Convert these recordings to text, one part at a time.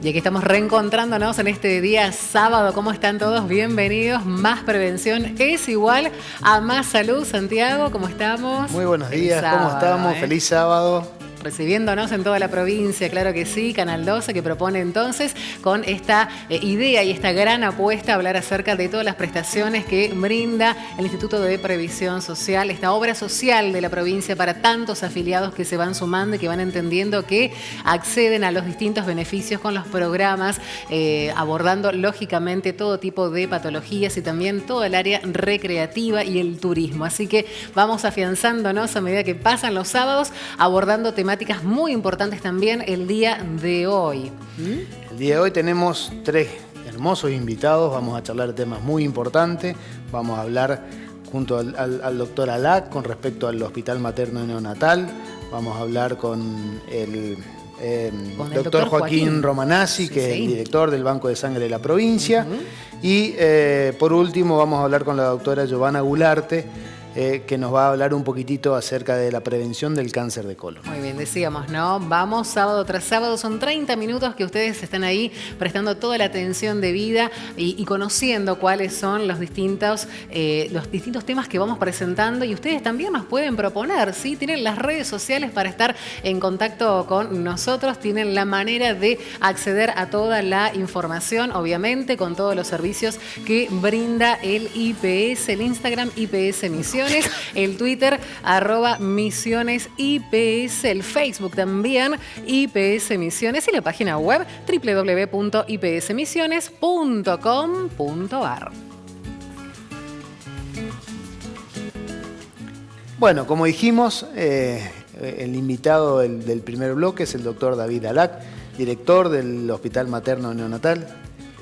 Y aquí estamos reencontrándonos en este día sábado. ¿Cómo están todos? Bienvenidos. Más prevención es igual a más salud. Santiago, ¿cómo estamos? Muy buenos días, ¿cómo estamos? Feliz sábado. Recibiéndonos en toda la provincia, claro que sí, Canal 12, que propone entonces con esta idea y esta gran apuesta hablar acerca de todas las prestaciones que brinda el Instituto de Previsión Social, esta obra social de la provincia para tantos afiliados que se van sumando y que van entendiendo que acceden a los distintos beneficios con los programas, abordando lógicamente todo tipo de patologías y también todo el área recreativa y el turismo. Así que vamos afianzándonos a medida que pasan los sábados, abordando temáticas muy importantes también el día de hoy. El día de hoy tenemos 3 hermosos invitados, vamos a charlar temas muy importantes, vamos a hablar junto al doctor Alac con respecto al Hospital Materno y Neonatal, vamos a hablar con el doctor Joaquín Romanazzi, que es el director del Banco de Sangre de la provincia, y por último vamos a hablar con la doctora Giovanna Gularte, que nos va a hablar un poquitito acerca de la prevención del cáncer de colon. Muy bien, decíamos, ¿no? Vamos sábado tras sábado, son 30 minutos que ustedes están ahí prestando toda la atención debida y conociendo cuáles son los distintos temas que vamos presentando, y ustedes también nos pueden proponer, ¿sí? Tienen las redes sociales para estar en contacto con nosotros, tienen la manera de acceder a toda la información, obviamente, con todos los servicios que brinda el IPS, el Instagram IPS Misiones, el Twitter @Misiones IPS, el Facebook también IPS Misiones y la página web www.ipsmisiones.com.ar. Bueno, como dijimos, el invitado del primer bloque es el doctor David Alac, director del Hospital Materno Neonatal.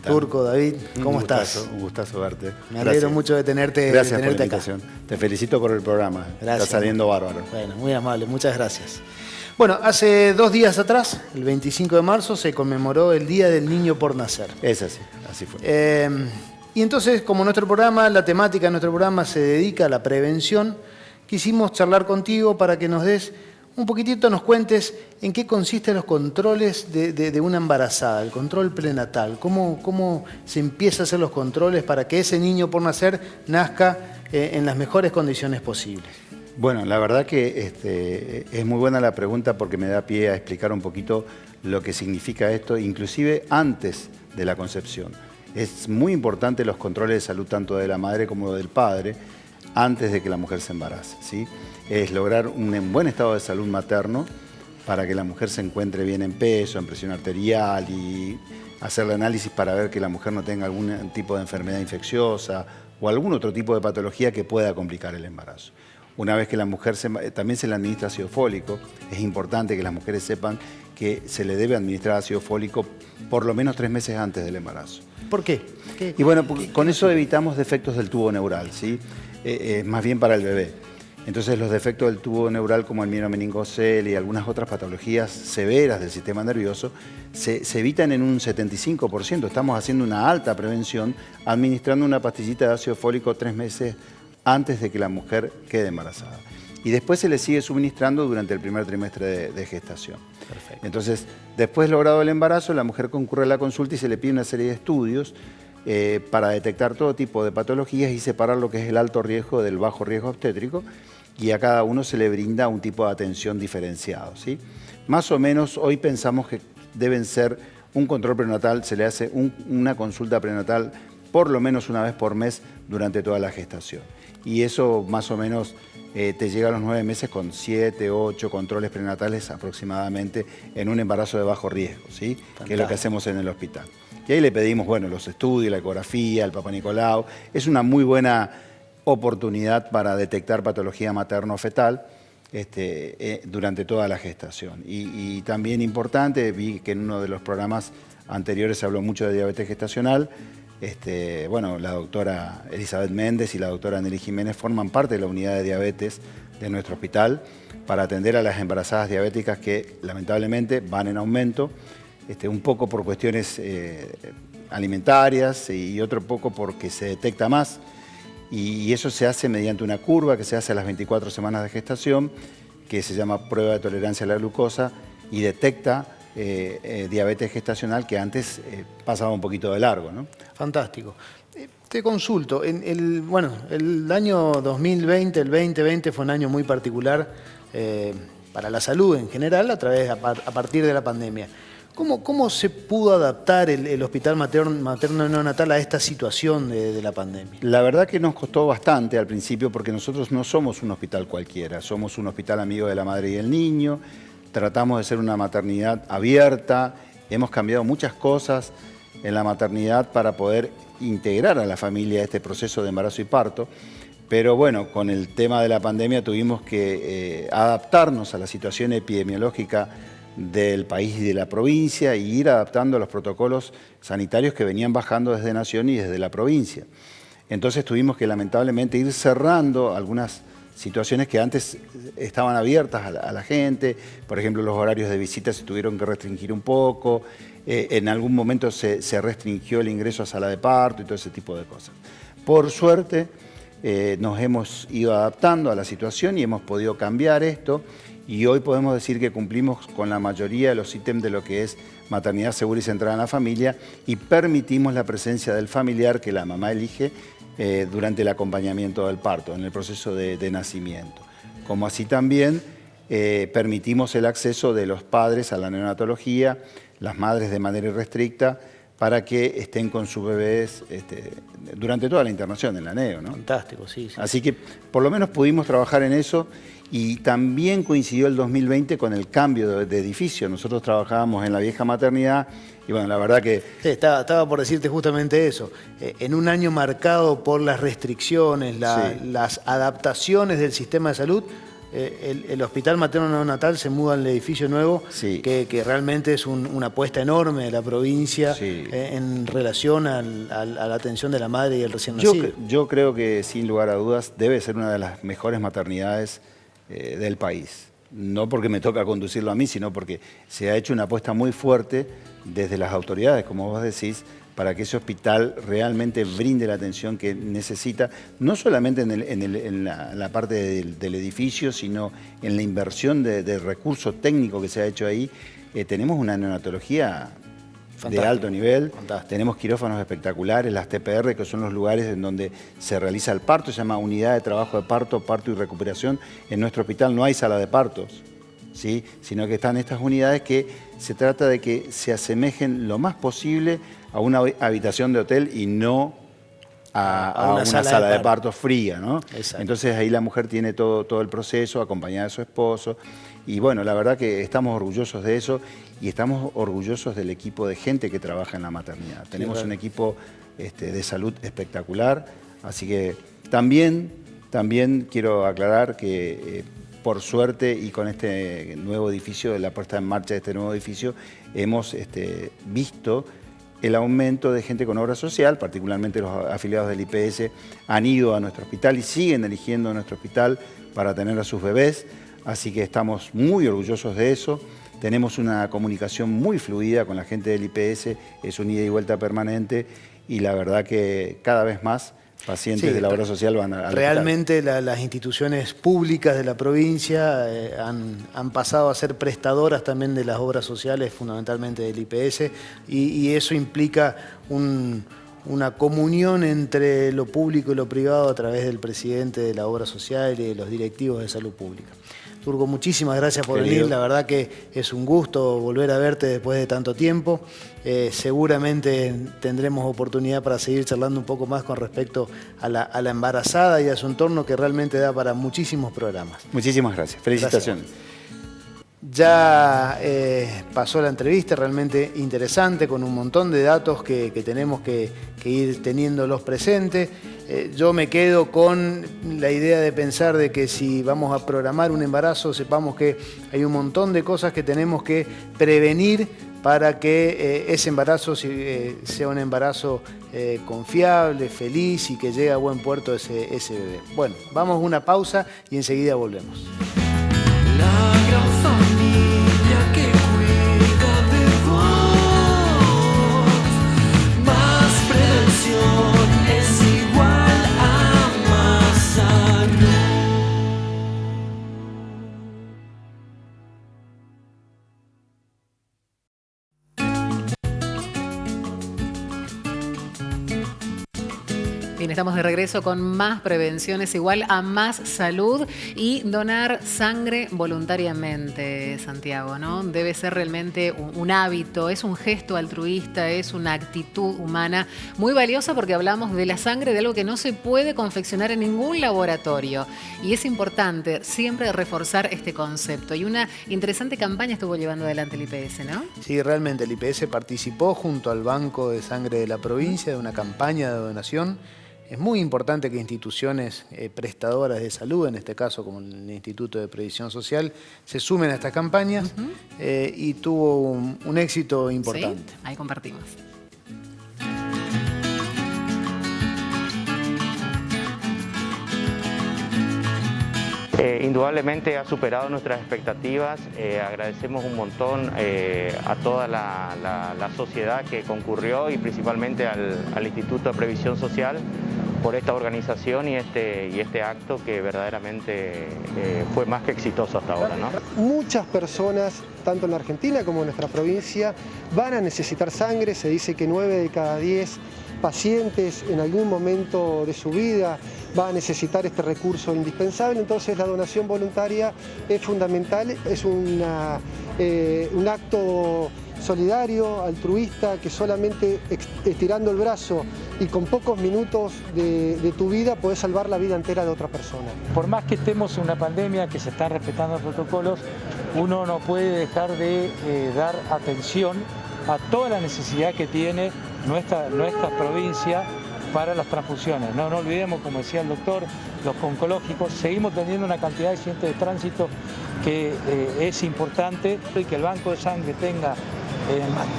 Turco, David, ¿cómo estás? Un gustazo verte. Me alegro mucho de tenerte, gracias por la invitación. Acá. Te felicito por el programa. Gracias. Está saliendo bárbaro. Bueno, muy amable, muchas gracias. Bueno, hace 2 días atrás, el 25 de marzo, se conmemoró el Día del Niño por Nacer. Es así fue. Y entonces, como la temática de nuestro programa se dedica a la prevención, quisimos charlar contigo para que nos des un poquitito, nos cuentes en qué consisten los controles de una embarazada, el control prenatal, cómo se empieza a hacer los controles para que ese niño por nacer nazca en las mejores condiciones posibles. Bueno, la verdad que es muy buena la pregunta porque me da pie a explicar un poquito lo que significa esto, inclusive antes de la concepción. Es muy importante los controles de salud tanto de la madre como del padre antes de que la mujer se embarace, ¿sí? Es lograr un buen estado de salud materno para que la mujer se encuentre bien en peso, en presión arterial, y hacer el análisis para ver que la mujer no tenga algún tipo de enfermedad infecciosa o algún otro tipo de patología que pueda complicar el embarazo. Una vez que la mujer también se le administra ácido fólico, es importante que las mujeres sepan que se le debe administrar ácido fólico por lo menos 3 meses antes del embarazo. ¿Por qué? Y bueno, con eso evitamos defectos del tubo neural, ¿sí? Más bien para el bebé. Entonces los defectos del tubo neural como el mielomeningocele y algunas otras patologías severas del sistema nervioso se evitan en un 75%. Estamos haciendo una alta prevención administrando una pastillita de ácido fólico 3 meses antes de que la mujer quede embarazada. Y después se le sigue suministrando durante el primer trimestre de gestación. Perfecto. Entonces, después logrado el embarazo, la mujer concurre a la consulta y se le pide una serie de estudios para detectar todo tipo de patologías y separar lo que es el alto riesgo del bajo riesgo obstétrico, y a cada uno se le brinda un tipo de atención diferenciado, ¿sí? Más o menos hoy pensamos que deben ser un control prenatal, se le hace una consulta prenatal por lo menos una vez por mes durante toda la gestación. Y eso más o menos te llega a los 9 meses con 7, 8 controles prenatales aproximadamente en un embarazo de bajo riesgo, ¿sí? Que es lo que hacemos en el hospital. Y ahí le pedimos, bueno, los estudios, la ecografía, el Papá Nicolau. Es una muy buena oportunidad para detectar patología materno-fetal durante toda la gestación. Y también importante, vi que en uno de los programas anteriores se habló mucho de diabetes gestacional. Bueno, la doctora Elizabeth Méndez y la doctora Nelly Jiménez forman parte de la unidad de diabetes de nuestro hospital para atender a las embarazadas diabéticas que lamentablemente van en aumento, un poco por cuestiones alimentarias y otro poco porque se detecta más. Y eso se hace mediante una curva que se hace a las 24 semanas de gestación, que se llama prueba de tolerancia a la glucosa, y detecta diabetes gestacional que antes pasaba un poquito de largo, ¿no? Fantástico. Te consulto, bueno, el año 2020, el 2020 fue un año muy particular para la salud en general a partir de la pandemia. ¿Cómo se pudo adaptar el Hospital Materno Neonatal a esta situación de la pandemia? La verdad que nos costó bastante al principio porque nosotros no somos un hospital cualquiera, somos un hospital amigo de la madre y el niño, tratamos de ser una maternidad abierta, hemos cambiado muchas cosas en la maternidad para poder integrar a la familia a este proceso de embarazo y parto, pero bueno, con el tema de la pandemia tuvimos que adaptarnos a la situación epidemiológica del país y de la provincia y ir adaptando los protocolos sanitarios que venían bajando desde Nación y desde la provincia. Entonces tuvimos que lamentablemente ir cerrando algunas situaciones que antes estaban abiertas a la gente, por ejemplo los horarios de visita se tuvieron que restringir un poco, en algún momento se restringió el ingreso a sala de parto y todo ese tipo de cosas. Por suerte nos hemos ido adaptando a la situación y hemos podido cambiar esto. Y hoy podemos decir que cumplimos con la mayoría de los ítems de lo que es maternidad segura y centrada en la familia y permitimos la presencia del familiar que la mamá elige durante el acompañamiento del parto, en el proceso de nacimiento. Como así también permitimos el acceso de los padres a la neonatología, las madres de manera irrestricta, para que estén con sus bebés durante toda la internación en la neo, ¿no? Fantástico, sí. Así que por lo menos pudimos trabajar en eso. Y también coincidió el 2020 con el cambio de edificio. Nosotros trabajábamos en la vieja maternidad y bueno, la verdad que... Sí, estaba por decirte justamente eso. En un año marcado por las restricciones, las adaptaciones del sistema de salud, el Hospital Materno Neonatal se muda al edificio nuevo, que realmente es una apuesta enorme de la provincia en relación a la atención de la madre y el recién nacido. Yo creo que sin lugar a dudas debe ser una de las mejores maternidades del país. No porque me toca conducirlo a mí, sino porque se ha hecho una apuesta muy fuerte desde las autoridades, como vos decís, para que ese hospital realmente brinde la atención que necesita, no solamente en la parte del edificio, sino en la inversión de recursos técnicos que se ha hecho ahí. Tenemos una neonatología de alto nivel, tenemos quirófanos espectaculares, las TPR, que son los lugares en donde se realiza el parto, se llama Unidad de Trabajo de Parto, Parto y Recuperación. En nuestro hospital no hay sala de partos, ¿sí? Sino que están estas unidades que se trata de que se asemejen lo más posible a una habitación de hotel y no a una sala de parto fría, ¿no? Entonces ahí la mujer tiene todo el proceso, acompañada de su esposo. Y bueno, la verdad que estamos orgullosos de eso y estamos orgullosos del equipo de gente que trabaja en la maternidad. Tenemos un equipo de salud espectacular, así que también quiero aclarar que por suerte y con este nuevo edificio, la puesta en marcha de este nuevo edificio, hemos visto el aumento de gente con obra social, particularmente los afiliados del IPS, han ido a nuestro hospital y siguen eligiendo nuestro hospital para tener a sus bebés, así que estamos muy orgullosos de eso. Tenemos una comunicación muy fluida con la gente del IPS, es un ida y vuelta permanente y la verdad que cada vez más pacientes de la obra social van al realmente las instituciones públicas de la provincia han pasado a ser prestadoras también de las obras sociales, fundamentalmente del IPS, y eso implica una comunión entre lo público y lo privado a través del presidente de la obra social y de los directivos de salud pública. Turco, muchísimas gracias por venir, la verdad que es un gusto volver a verte después de tanto tiempo. Seguramente tendremos oportunidad para seguir charlando un poco más con respecto a la embarazada y a su entorno, que realmente da para muchísimos programas. Muchísimas gracias, felicitaciones. Gracias. Ya pasó la entrevista, realmente interesante, con un montón de datos que tenemos que ir teniéndolos presentes. Yo me quedo con la idea de pensar de que si vamos a programar un embarazo, sepamos que hay un montón de cosas que tenemos que prevenir para que ese embarazo sea un embarazo confiable, feliz y que llegue a buen puerto ese bebé. Bueno, vamos a una pausa y enseguida volvemos. fin, estamos de regreso con más prevenciones, igual a más salud y donar sangre voluntariamente, Santiago, ¿no? Debe ser realmente un hábito, es un gesto altruista, es una actitud humana muy valiosa porque hablamos de la sangre, de algo que no se puede confeccionar en ningún laboratorio. Y es importante siempre reforzar este concepto. Y una interesante campaña estuvo llevando adelante el IPS, ¿no? Sí, realmente el IPS participó junto al Banco de Sangre de la provincia de una campaña de donación. Es muy importante que instituciones prestadoras de salud, en este caso como el Instituto de Previsión Social, se sumen a estas campañas y tuvo un éxito importante. Sí, ahí compartimos. Indudablemente ha superado nuestras expectativas, agradecemos un montón a toda la sociedad que concurrió y principalmente al Instituto de Previsión Social por esta organización y este acto que verdaderamente fue más que exitoso hasta ahora, ¿no? Muchas personas, tanto en la Argentina como en nuestra provincia, van a necesitar sangre. Se dice que 9 de cada 10 pacientes en algún momento de su vida va a necesitar este recurso indispensable, entonces la donación voluntaria es fundamental, es un acto solidario, altruista, que solamente estirando el brazo y con pocos minutos de tu vida podés salvar la vida entera de otra persona. Por más que estemos en una pandemia, que se están respetando protocolos, uno no puede dejar de dar atención a toda la necesidad que tiene nuestra provincia para las transfusiones. No olvidemos, como decía el doctor, los oncológicos, seguimos teniendo una cantidad de accidentes de tránsito que es importante y que el banco de sangre tenga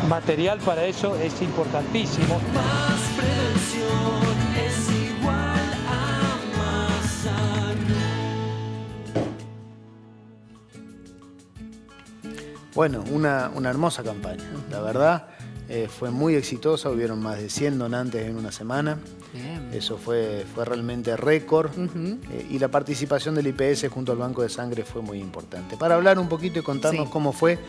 material para eso es importantísimo. Más prevención es igual a más salud. Bueno, una hermosa campaña, la verdad. Fue muy exitosa, hubieron más de 100 donantes en una semana. Bien. Eso fue realmente récord. Y la participación del IPS junto al Banco de Sangre fue muy importante. Para hablar un poquito y contarnos cómo fue,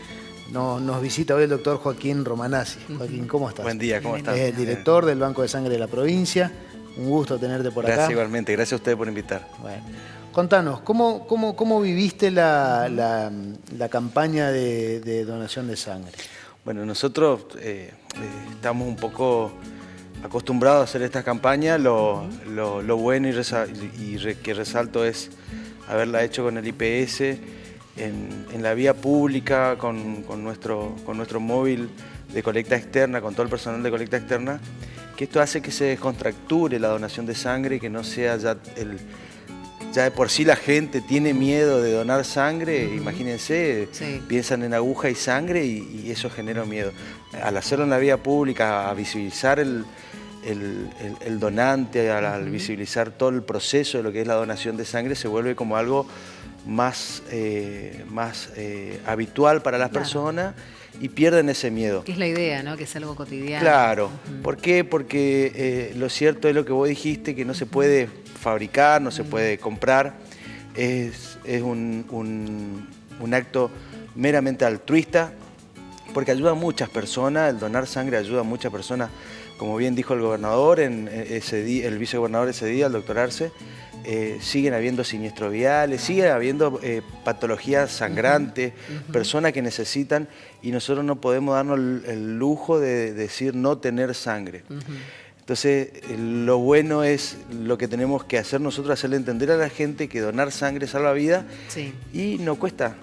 nos visita hoy el doctor Joaquín Romanazzi. Joaquín, ¿cómo estás? Buen día, ¿cómo estás? Director del Banco de Sangre de la provincia. Un gusto tenerte por acá. Gracias igualmente, gracias a ustedes por invitar. Bueno. Contanos, ¿cómo viviste la campaña de donación de sangre? Bueno, nosotros estamos un poco acostumbrados a hacer estas campañas. Lo bueno que resalto es haberla hecho con el IPS en la vía pública, con nuestro móvil de colecta externa, con todo el personal de colecta externa, que esto hace que se descontracture la donación de sangre, que no sea ya de por sí la gente tiene miedo de donar sangre, imagínense, piensan en aguja y sangre y eso genera miedo. Al hacerlo en la vía pública, a visibilizar el donante, al visibilizar todo el proceso de lo que es la donación de sangre, se vuelve como algo más habitual para las personas y pierden ese miedo. Es la idea, ¿no? Que es algo cotidiano. Claro. ¿Por qué? Porque lo cierto es lo que vos dijiste, que no se puede fabricar, no se puede comprar. Es un acto meramente altruista, porque ayuda a muchas personas, el donar sangre ayuda a muchas personas. Como bien dijo el gobernador, el vicegobernador ese día, el doctor Arce, siguen habiendo siniestros viales, siguen habiendo patologías sangrantes, personas que necesitan, y nosotros no podemos darnos el lujo de decir no tener sangre. Entonces, lo bueno es lo que tenemos que hacer nosotros, hacerle entender a la gente que donar sangre salva vida y no cuesta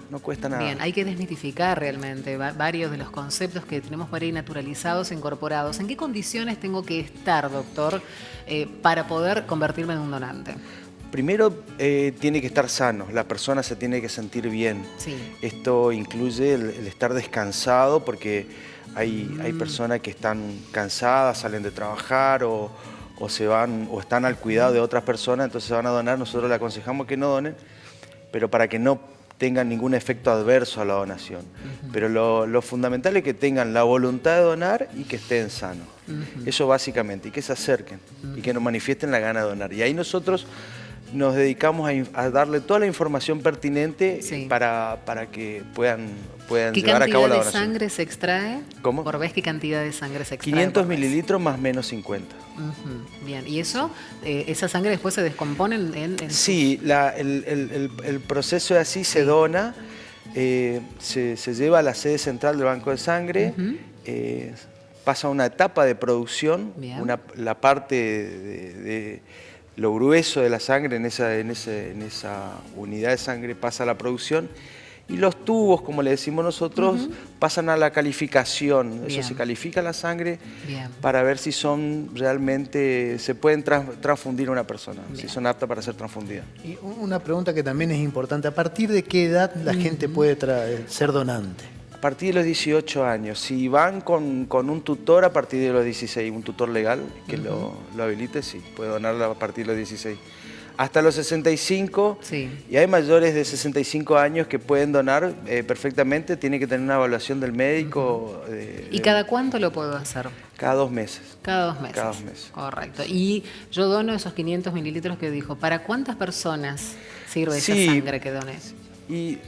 nada. Bien, hay que desmitificar realmente varios de los conceptos que tenemos por ahí naturalizados, incorporados. ¿En qué condiciones tengo que estar, doctor, para poder convertirme en un donante? Primero, tiene que estar sano, la persona se tiene que sentir bien. Esto incluye el estar descansado, porque hay personas que están cansadas, salen de trabajar o se van o están al cuidado de otras personas, entonces se van a donar. Nosotros le aconsejamos que no donen, pero para que no tengan ningún efecto adverso a la donación. Pero lo fundamental es que tengan la voluntad de donar y que estén sanos. Eso básicamente, y que se acerquen y que nos manifiesten la gana de donar. Y ahí nosotros nos dedicamos a darle toda la información pertinente Sí. para que puedan ¿Qué llevar a cabo cantidad la de donación. sangre se extrae? ¿Cómo? ¿Por vez qué cantidad de sangre se extrae? 500 por vez? mililitros más menos 50. Ujú, bien, ¿y eso, esa sangre después se descompone en Sí, el proceso es así, se dona, se lleva a la sede central del Banco de Sangre, pasa una etapa de producción, Bien. la parte de lo grueso de la sangre en esa unidad de sangre pasa a la producción y los tubos, como le decimos nosotros, pasan a la calificación. Bien. Eso se califica la sangre Bien. para ver si son realmente, se pueden transfundir a una persona, si son aptas para ser transfundidas. Y una pregunta que también es importante, ¿a partir de qué edad la gente puede ser donante? A partir de los 18 años. Si van con un tutor a partir de los 16, un tutor legal que lo habilite, sí, puede donarlo a partir de los 16. Hasta los 65, Sí. y hay mayores de 65 años que pueden donar perfectamente, tiene que tener una evaluación del médico. ¿Y cada cuánto lo puedo hacer? Cada 2 meses. Cada 2 meses. Cada 2 meses. Correcto. Y yo dono esos 500 mililitros que dijo. ¿Para cuántas personas sirve esa Sí. sangre que doné? Y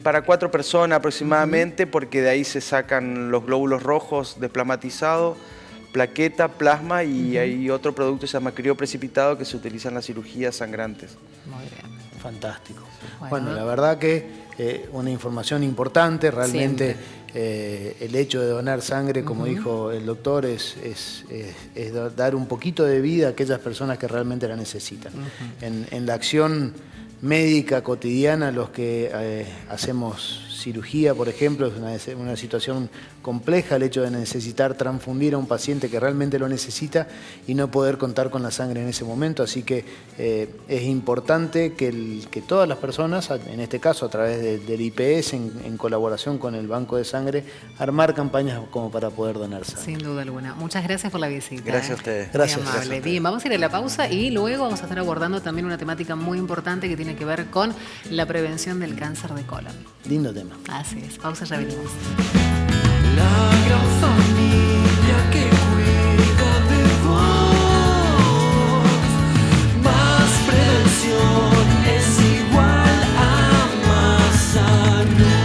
para 4 personas aproximadamente, porque de ahí se sacan los glóbulos rojos desplasmatizados, plaqueta, plasma y hay otro producto que se llama crioprecipitado que se utiliza en las cirugías sangrantes. Muy bien. Fantástico. Bueno. Bueno, la verdad que una información importante, realmente el hecho de donar sangre, como dijo el doctor, es dar un poquito de vida a aquellas personas que realmente la necesitan. En la acción médica cotidiana, los que hacemos cirugía, por ejemplo, es una situación compleja el hecho de necesitar transfundir a un paciente que realmente lo necesita y no poder contar con la sangre en ese momento, así que es importante que todas las personas, en este caso a través del IPS, en colaboración con el Banco de Sangre, armar campañas como para poder donar sangre. Sin duda alguna. Muchas gracias por la visita. Gracias a ustedes. Muy Gracias. amable. Gracias a ustedes. Bien, vamos a ir a la pausa y luego vamos a estar abordando también una temática muy importante que tiene que ver con la prevención del cáncer de colon. Lindo tema. Así es. Pausa, ya venimos. La gran familia que cuida de vos. Más prevención es igual a más salud.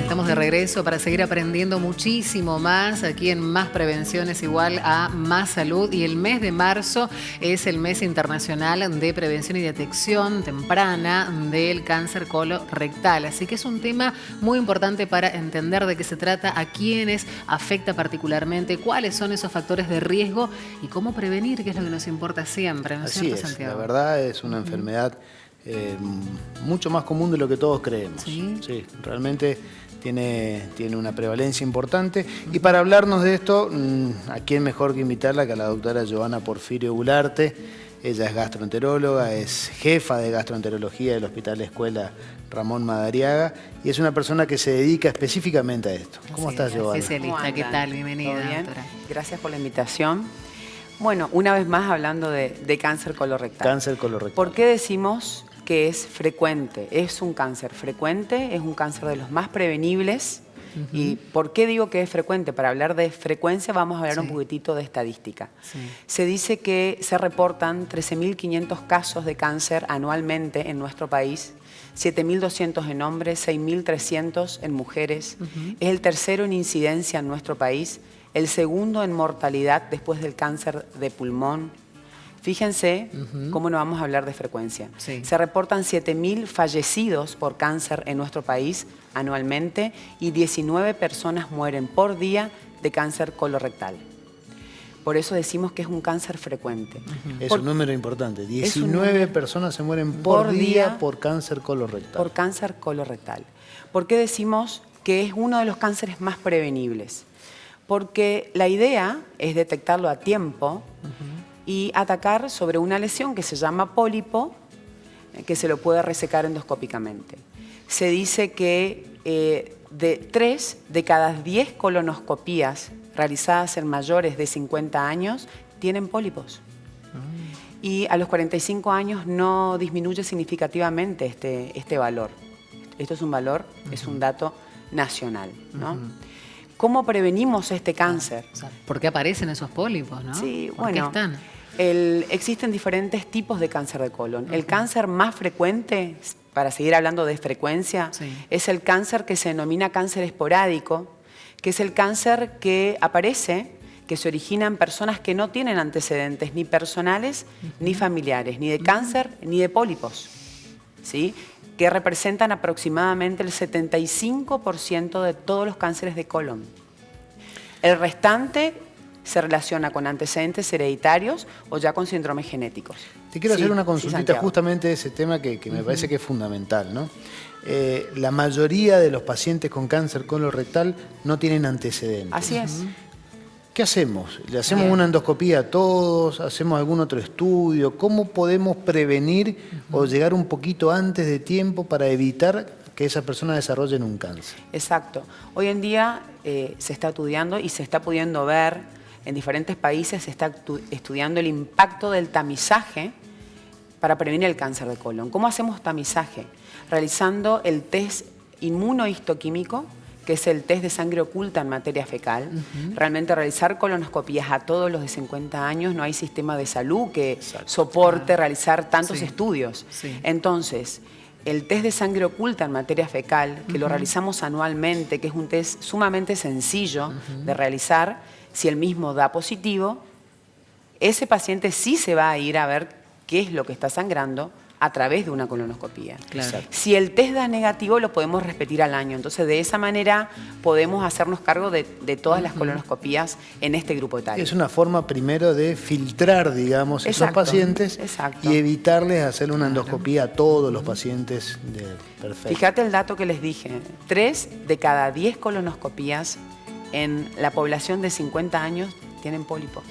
Estamos de regreso para seguir aprendiendo muchísimo más aquí en Más Prevención es igual a Más Salud, y el mes de marzo es el mes internacional de prevención y detección temprana del cáncer colorectal, así que es un tema muy importante para entender de qué se trata, a quiénes afecta particularmente, cuáles son esos factores de riesgo y cómo prevenir, que es lo que nos importa siempre, ¿no es Así cierto, es, Santiago? la verdad es una enfermedad mucho más común de lo que todos creemos. ¿Sí? Sí, realmente tiene una prevalencia importante. Y para hablarnos de esto, ¿a quién mejor que invitarla que a la doctora Giovanna Porfirio Gularte? Ella es gastroenteróloga, es jefa de gastroenterología del Hospital Escuela Ramón Madariaga y es una persona que se dedica específicamente a esto. ¿Cómo Así estás, es, Giovanna? especialista. ¿Cómo ¿Qué andan? tal? Bienvenida, ¿Todo bien? doctora. Gracias por la invitación. Bueno, una vez más hablando de cáncer colorectal. Cáncer colorectal. ¿Por qué decimos que es frecuente? Es un cáncer frecuente, es un cáncer de los más prevenibles. ¿Y por qué digo que es frecuente? Para hablar de frecuencia vamos a hablar un poquitito de estadística. Sí. Se dice que se reportan 13.500 casos de cáncer anualmente en nuestro país, 7.200 en hombres, 6.300 en mujeres. Es el tercero en incidencia en nuestro país, el segundo en mortalidad después del cáncer de pulmón. Fíjense cómo no vamos a hablar de frecuencia. Sí. Se reportan 7.000 fallecidos por cáncer en nuestro país anualmente y 19 personas mueren por día de cáncer colorectal. Por eso decimos que es un cáncer frecuente. Es Por- un número importante. un 19 número personas se mueren por día día por cáncer colorectal. por cáncer colorectal. ¿Por qué decimos que es uno de los cánceres más prevenibles? Porque la idea es detectarlo a tiempo y atacar sobre una lesión que se llama pólipo, que se lo puede resecar endoscópicamente. Se dice que de 3 de cada 10 colonoscopías realizadas en mayores de 50 años tienen pólipos. y a los 45 años no disminuye significativamente este valor. Esto es un valor, es un dato nacional, ¿no? ¿Cómo prevenimos este cáncer? O sea, ¿por qué aparecen esos pólipos, no? Sí, ¿Por qué bueno, están? existen diferentes tipos de cáncer de colon. El cáncer más frecuente, para seguir hablando de frecuencia, es el cáncer que se denomina cáncer esporádico, que es el cáncer que aparece, que se origina en personas que no tienen antecedentes ni personales ni familiares, ni de cáncer ni de pólipos, ¿sí? Que representan aproximadamente el 75% de todos los cánceres de colon. El restante se relaciona con antecedentes hereditarios o ya con síndromes genéticos. Te quiero hacer una consultita Santiago. justamente de ese tema que me parece que es fundamental, ¿no? La mayoría de los pacientes con cáncer colorectal no tienen antecedentes. Así es. ¿Qué hacemos? ¿Le hacemos una endoscopía a todos? ¿Hacemos algún otro estudio? ¿Cómo podemos prevenir o llegar un poquito antes de tiempo para evitar que esas personas desarrollen un cáncer? Exacto. Hoy en día se está estudiando y se está pudiendo ver en diferentes países, se está estudiando el impacto del tamizaje para prevenir el cáncer de colon. ¿Cómo hacemos tamizaje? Realizando el test inmunohistoquímico, que es el test de sangre oculta en materia fecal. Realmente realizar colonoscopías a todos los de 50 años, no hay sistema de salud que soporte realizar tantos estudios. Entonces, el test de sangre oculta en materia fecal, que lo realizamos anualmente, que es un test sumamente sencillo de realizar, si el mismo da positivo, ese paciente sí se va a ir a ver qué es lo que está sangrando a través de una colonoscopía. Claro. Si el test da negativo, lo podemos repetir al año. Entonces, de esa manera podemos hacernos cargo de todas las colonoscopías en este grupo etario. Es una forma primero de filtrar, digamos, esos pacientes y evitarles hacer una endoscopía a todos los pacientes. Perfecto. Fíjate el dato que les dije. 3 de cada 10 colonoscopías en la población de 50 años tienen pólipos.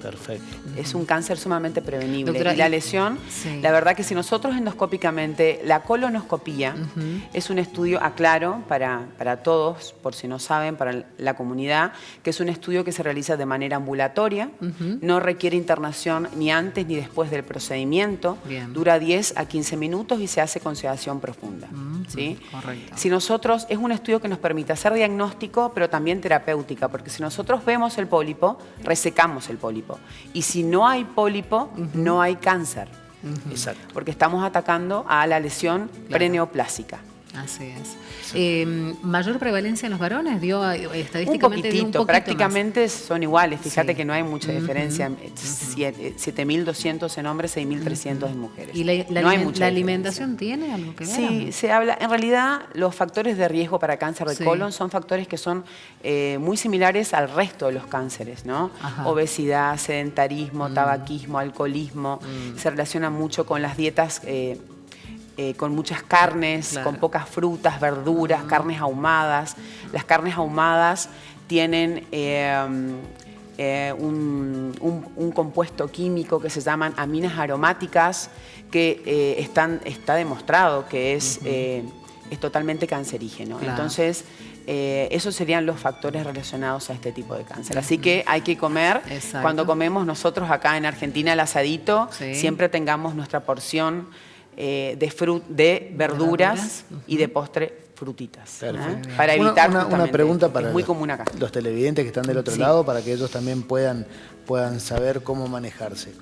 Perfecto. Es un cáncer sumamente prevenible. Doctora, y la lesión, la verdad que si nosotros endoscópicamente, la colonoscopía es un estudio, aclaro, para todos, por si no saben, para la comunidad, que es un estudio que se realiza de manera ambulatoria, no requiere internación ni antes ni después del procedimiento, dura 10 a 15 minutos y se hace con sedación profunda. ¿Sí? Correcto. Si nosotros, es un estudio que nos permite hacer diagnóstico, pero también terapéutica, porque si nosotros vemos el pólipo, resecamos el pólipo. Y si no hay pólipo, no hay cáncer. Exacto. Porque estamos atacando a la lesión preneoplásica. Así es. ¿Mayor prevalencia en los varones? ¿Dio estadísticamente? Un poquitito, prácticamente son iguales. Fíjate que no hay mucha diferencia. 7.200 en hombres, 6.300 en mujeres. ¿Y la alimentación tiene algo que ver? Sí, se habla. En realidad, los factores de riesgo para cáncer de colon son factores que son muy similares al resto de los cánceres, ¿no? Obesidad, sedentarismo, tabaquismo, alcoholismo. Se relaciona mucho con las dietas con muchas carnes, con pocas frutas, verduras, carnes ahumadas. Las carnes ahumadas tienen un compuesto químico que se llaman aminas aromáticas que está demostrado que es totalmente cancerígeno. Entonces, esos serían los factores relacionados a este tipo de cáncer. Así que hay que comer. Cuando comemos nosotros acá en Argentina el asadito, siempre tengamos nuestra porción de verduras y de postre frutitas. Para evitar una pregunta para muy común acá. Los televidentes que están del otro lado, para que ellos también puedan saber cómo manejarse.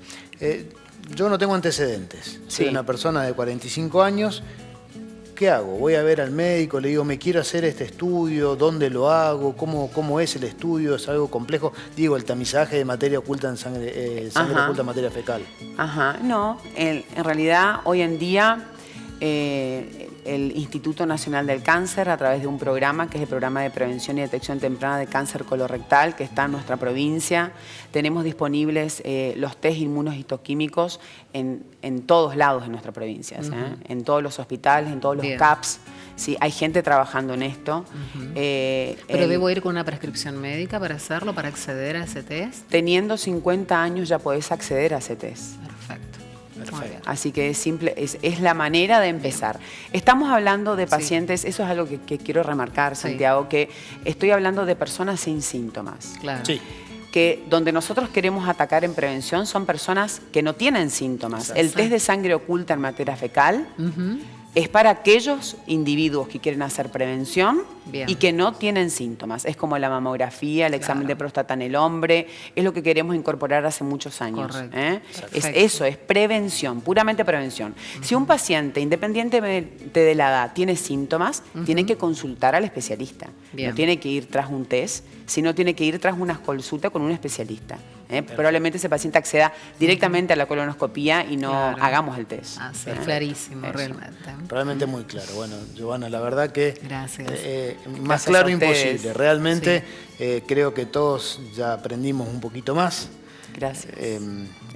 Yo no tengo antecedentes. Soy una persona de 45 años. ¿Qué hago? Voy a ver al médico, le digo, me quiero hacer este estudio, ¿dónde lo hago? ¿Cómo es el estudio? ¿Es algo complejo? Digo, el tamizaje de materia oculta en sangre oculta en materia fecal. No, en realidad hoy en día el Instituto Nacional del Cáncer, a través de un programa que es el Programa de Prevención y Detección Temprana de Cáncer Colorectal, que está en nuestra provincia, tenemos disponibles los test inmunohistoquímicos en todos lados de nuestra provincia, en todos los hospitales, en todos los CAPS. Sí, hay gente trabajando en esto. ¿Pero debo ir con una prescripción médica para hacerlo, para acceder a ese test? Teniendo 50 años ya podés acceder a ese test. Perfecto. Así que es la manera de empezar. Estamos hablando de pacientes, eso es algo que quiero remarcar, Santiago, que estoy hablando de personas sin síntomas. Claro. que donde nosotros queremos atacar en prevención son personas que no tienen síntomas. El test de sangre oculta en materia fecal es para aquellos individuos que quieren hacer prevención y que no tienen síntomas. Es como la mamografía, el examen de próstata en el hombre, es lo que queremos incorporar hace muchos años. Es eso, es prevención, puramente prevención. Si un paciente, independientemente de la edad, tiene síntomas, tiene que consultar al especialista. No tiene que ir tras un test, sino tiene que ir tras una consulta con un especialista. Probablemente ese paciente acceda directamente a la colonoscopía y no hagamos el test. Es clarísimo, realmente. Realmente muy claro. Bueno, Giovanna, la verdad que Gracias. Más claro imposible. Realmente creo que todos ya aprendimos un poquito más. Gracias.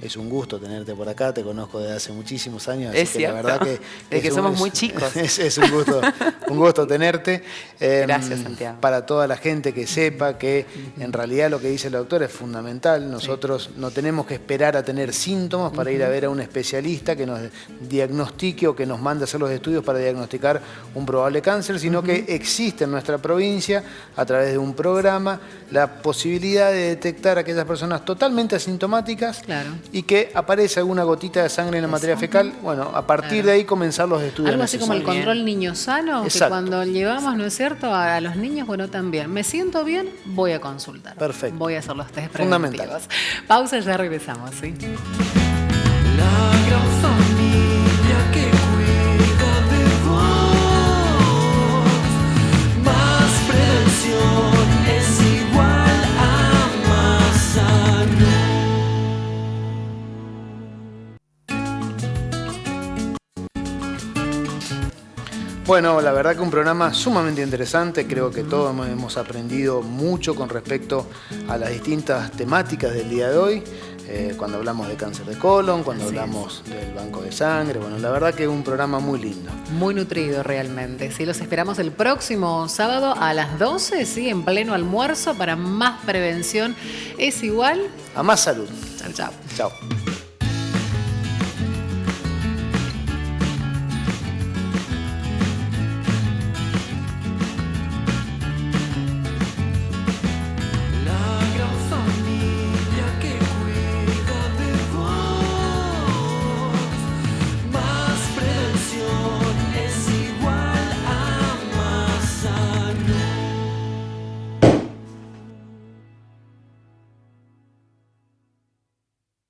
Es un gusto tenerte por acá, te conozco desde hace muchísimos años. Es así cierto, que la verdad que somos muy chicos. Es un gusto tenerte. Gracias, Santiago. Para toda la gente que sepa que en realidad lo que dice el doctor es fundamental. Nosotros no tenemos que esperar a tener síntomas para ir a ver a un especialista que nos diagnostique o que nos mande a hacer los estudios para diagnosticar un probable cáncer, sino que existe en nuestra provincia, a través de un programa, la posibilidad de detectar a aquellas personas totalmente asintomáticas y que aparece alguna gotita de sangre en la materia fecal. Bueno, a partir de ahí comenzar los estudios. Algo así como el necesarios. control niño sano, que cuando llevamos, ¿no es cierto?, a los niños, bueno, también. Me siento bien, voy a consultar. Perfecto. Voy a hacer los test Fundamental. preventivos. Pausa, ya regresamos, ¿sí? La gran familia que cuida de vos. Más prevención es igual a más salud. Bueno, la verdad que un programa sumamente interesante. Creo que todos hemos aprendido mucho con respecto a las distintas temáticas del día de hoy. Cuando hablamos de cáncer de colon, cuando hablamos del banco de sangre. Bueno, la verdad que es un programa muy lindo. Muy nutrido realmente. Sí, los esperamos el próximo sábado a las 12, sí, en pleno almuerzo para más prevención. Es igual a más salud. Chao, chao. Chao.